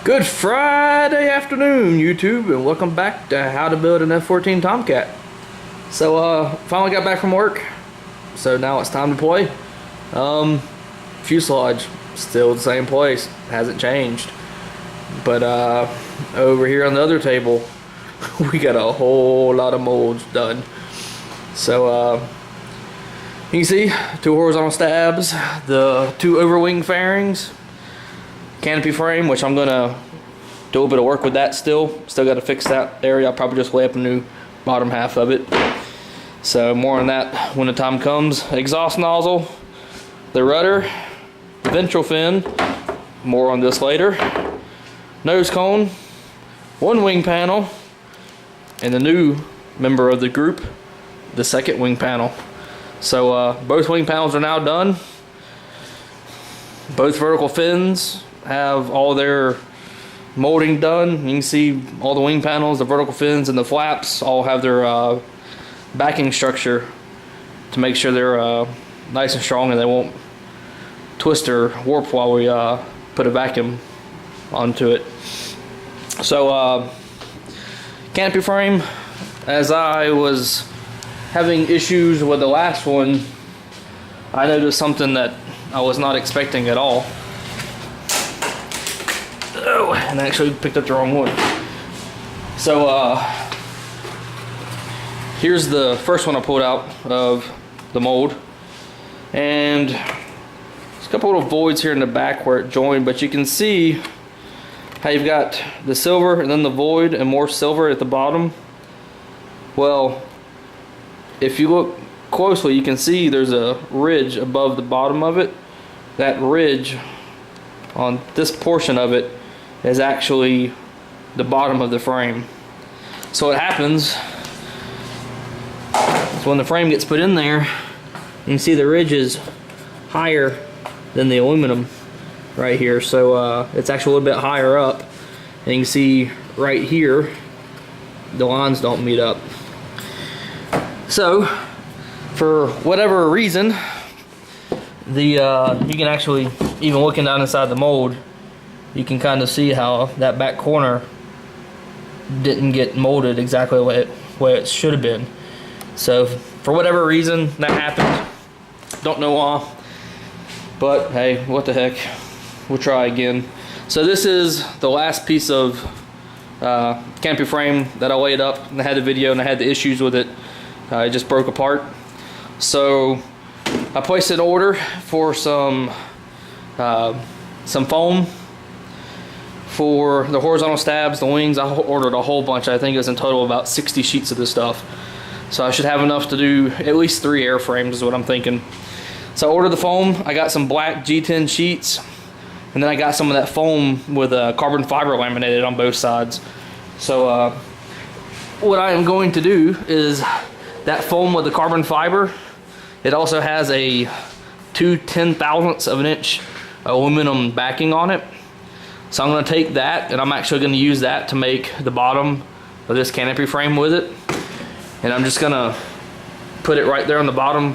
Good Friday afternoon, YouTube, and welcome back to how to build an F-14 Tomcat. So, finally got back from work, so now it's time to play. Fuselage, still the same place, hasn't changed. But, over here on the other table, we got a whole lot of molds done. So, you can see, 2 horizontal stabs, the 2 overwing fairings, canopy frame, which I'm gonna do a little bit of work with that still got to fix that area. I'll probably just lay up a new bottom half of it, so more on that when the time comes. Exhaust nozzle, the rudder, ventral fin, more on this later, nose cone, 1 wing panel, and the new member of the group, the 2nd wing panel. So both wing panels are now done. Both vertical fins have all their molding done. You can see all the wing panels, the vertical fins, and the flaps all have their backing structure to make sure they're nice and strong and they won't twist or warp while we put a vacuum onto it. So canopy frame, as I was having issues with the last one, I noticed something that I was not expecting at all. Oh, and I actually picked up the wrong one. So here's the first one I pulled out of the mold, and there's a couple little voids here in the back where it joined, but you can see how you've got the silver and then the void and more silver at the bottom. Well, if you look closely, you can see there's a ridge above the bottom of it. That ridge on this portion of it is actually the bottom of the frame. So what happens is when the frame gets put in there, you can see the ridge is higher than the aluminum right here. So it's actually a little bit higher up, and you can see right here the lines don't meet up. So for whatever reason, you can actually, even looking down inside the mold, you can kind of see how that back corner didn't get molded exactly the way it should have been. So for whatever reason that happened, don't know why, but hey, what the heck, we'll try again. So this is the last piece of canopy frame that I laid up, and I had the video and I had the issues with it. It just broke apart. So I placed an order for some foam for the horizontal stabs, the wings. I ordered a whole bunch. I think it was in total about 60 sheets of this stuff. So I should have enough to do at least 3 airframes is what I'm thinking. So I ordered the foam. I got some black G10 sheets, and then I got some of that foam with carbon fiber laminated on both sides. So what I am going to do is that foam with the carbon fiber, it also has a 2 10,000ths of an inch aluminum backing on it. So I'm going to take that, and I'm actually going to use that to make the bottom of this canopy frame with it. And I'm just going to put it right there on the bottom,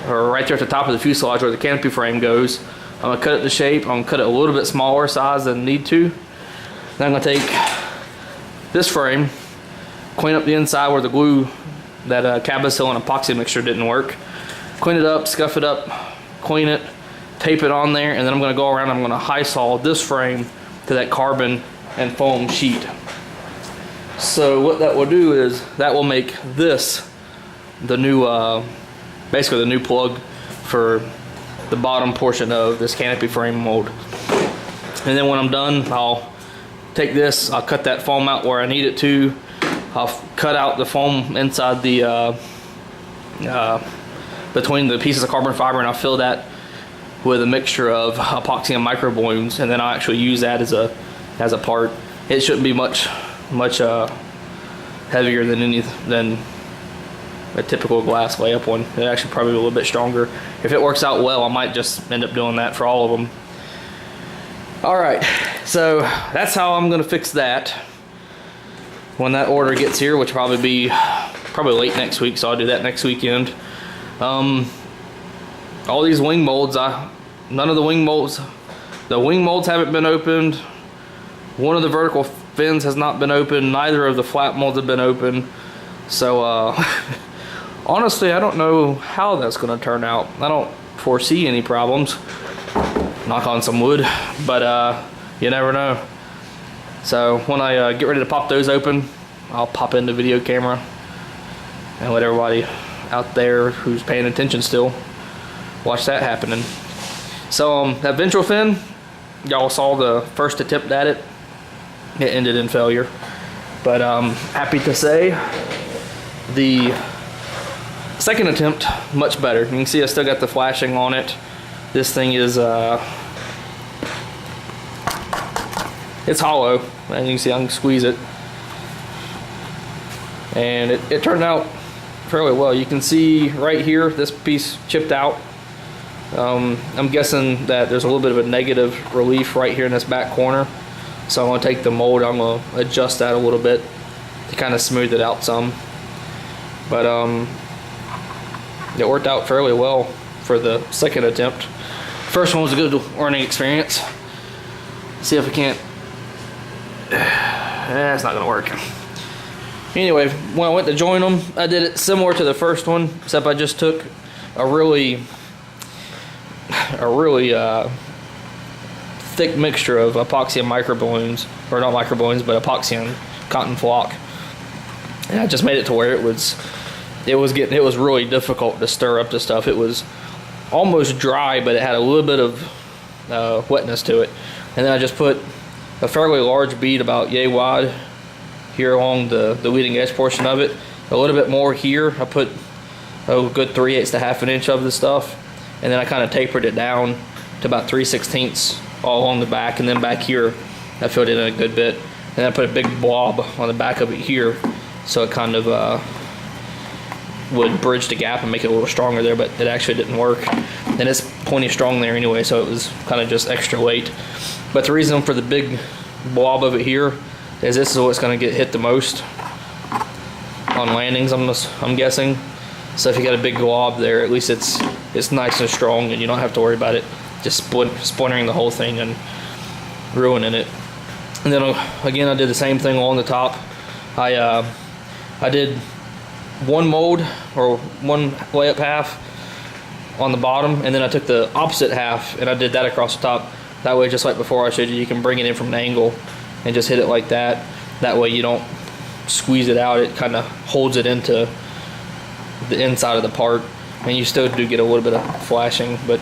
or right there at the top of the fuselage where the canopy frame goes. I'm going to cut it to shape. I'm going to cut it a little bit smaller size than I need to. Then I'm going to take this frame, clean up the inside where the glue, that Cabosil and epoxy mixture didn't work. Clean it up, scuff it up, clean it, tape it on there, and then I'm going to go around and I'm going to high saw this frame to that carbon and foam sheet. So what that will do is that will make this the new, basically the new plug for the bottom portion of this canopy frame mold. And then when I'm done, I'll take this, I'll cut that foam out where I need it to. I'll cut out the foam inside the between the pieces of carbon fiber, and I'll fill that with a mixture of epoxy and micro balloons, and then I'll actually use that as a part. It shouldn't be much heavier than a typical glass layup one. It actually probably a little bit stronger. If it works out well, I might just end up doing that for all of them. All right, so that's how I'm gonna fix that when that order gets here, which will probably be late next week, so I'll do that next weekend. All these wing molds, none of the wing molds haven't been opened. One of the vertical fins has not been open. Neither of the flap molds have been open. So honestly, I don't know how that's going to turn out. I don't foresee any problems. Knock on some wood, but you never know. So when I get ready to pop those open, I'll pop in the video camera and let everybody out there who's paying attention still watch that happening. So that ventral fin, y'all saw the first attempt at it. It ended in failure, but happy to say the second attempt much better. You can see I still got the flashing on it. This thing is it's hollow, and you can see I can squeeze it, and it turned out fairly well. You can see right here this piece chipped out. I'm guessing that there's a little bit of a negative relief right here in this back corner, so I'm going to take the mold, I'm going to adjust that a little bit to kind of smooth it out some. But it worked out fairly well for the second attempt. First one was a good learning experience. See if I can't. It's not gonna work. Anyway, when I went to join them, I did it similar to the first one, except I just took a really thick mixture of epoxy and micro balloons, or not micro balloons, but epoxy and cotton flock, and I just made it to where it was really difficult to stir up the stuff. It was almost dry, but it had a little bit of wetness to it. And then I just put a fairly large bead, about yay wide, here along the leading edge portion of it. A little bit more here. I put a good 3/8 to half an inch of the stuff, and then I kind of tapered it down to about 3/16 all along the back, and then back here I filled it in a good bit. And I put a big blob on the back of it here, so it kind of would bridge the gap and make it a little stronger there, but it actually didn't work. And it's plenty strong there anyway, so it was kind of just extra weight. But the reason for the big blob of it here is this is what's going to get hit the most on landings, I'm guessing. So if you got a big blob there, at least it's nice and strong, and you don't have to worry about it just splintering the whole thing and ruining it. And then again, I did the same thing along the top. I did one mold, or one layup half on the bottom, and then I took the opposite half and I did that across the top. That way, just like before I showed you, you can bring it in from an angle and just hit it like that. That way you don't squeeze it out. It kind of holds it into the inside of the part, and you still do get a little bit of flashing, but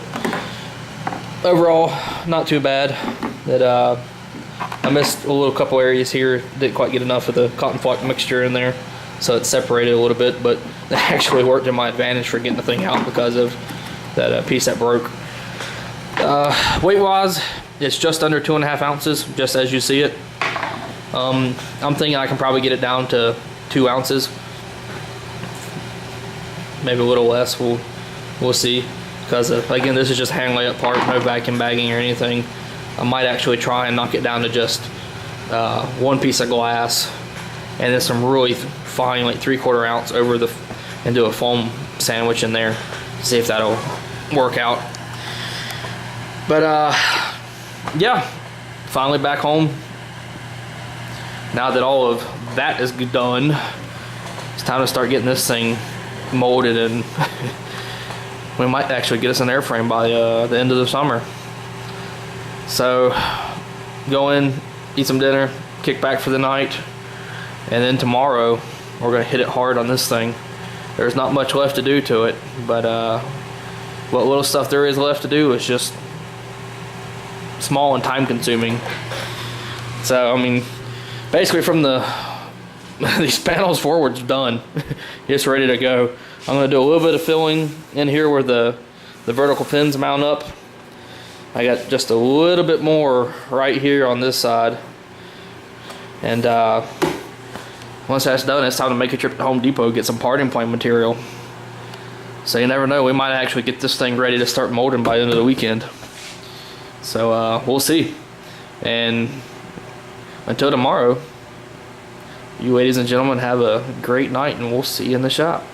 overall not too bad. That I missed a little couple areas here, didn't quite get enough of the cotton flock mixture in there, so it separated a little bit, but that actually worked in my advantage for getting the thing out because of that piece that broke. Weight wise, it's just under 2.5 ounces, just as you see it. I'm thinking I can probably get it down to 2 ounces, maybe a little less. We'll see, because again, this is just hand layup part, no vacuum bagging or anything. I might actually try and knock it down to just one piece of glass and then some really fine, like 3/4 ounce over and do a foam sandwich in there, see if that'll work out. But yeah, finally back home. Now that all of that is done, it's time to start getting this thing molded, and we might actually get us an airframe by the end of the summer. So go in, eat some dinner, kick back for the night, and then tomorrow we're gonna hit it hard on this thing. There's not much left to do to it, but what little stuff there is left to do is just small and time consuming. So I mean, basically from these panels forward's done. It's ready to go. I'm gonna do a little bit of filling in here where the vertical fins mount up. I got just a little bit more right here on this side, and once that's done, it's time to make a trip to Home Depot, get some parting plane material. So you never know, we might actually get this thing ready to start molding by the end of the weekend. So we'll see. And until tomorrow, you ladies and gentlemen, have a great night, and we'll see you in the shop.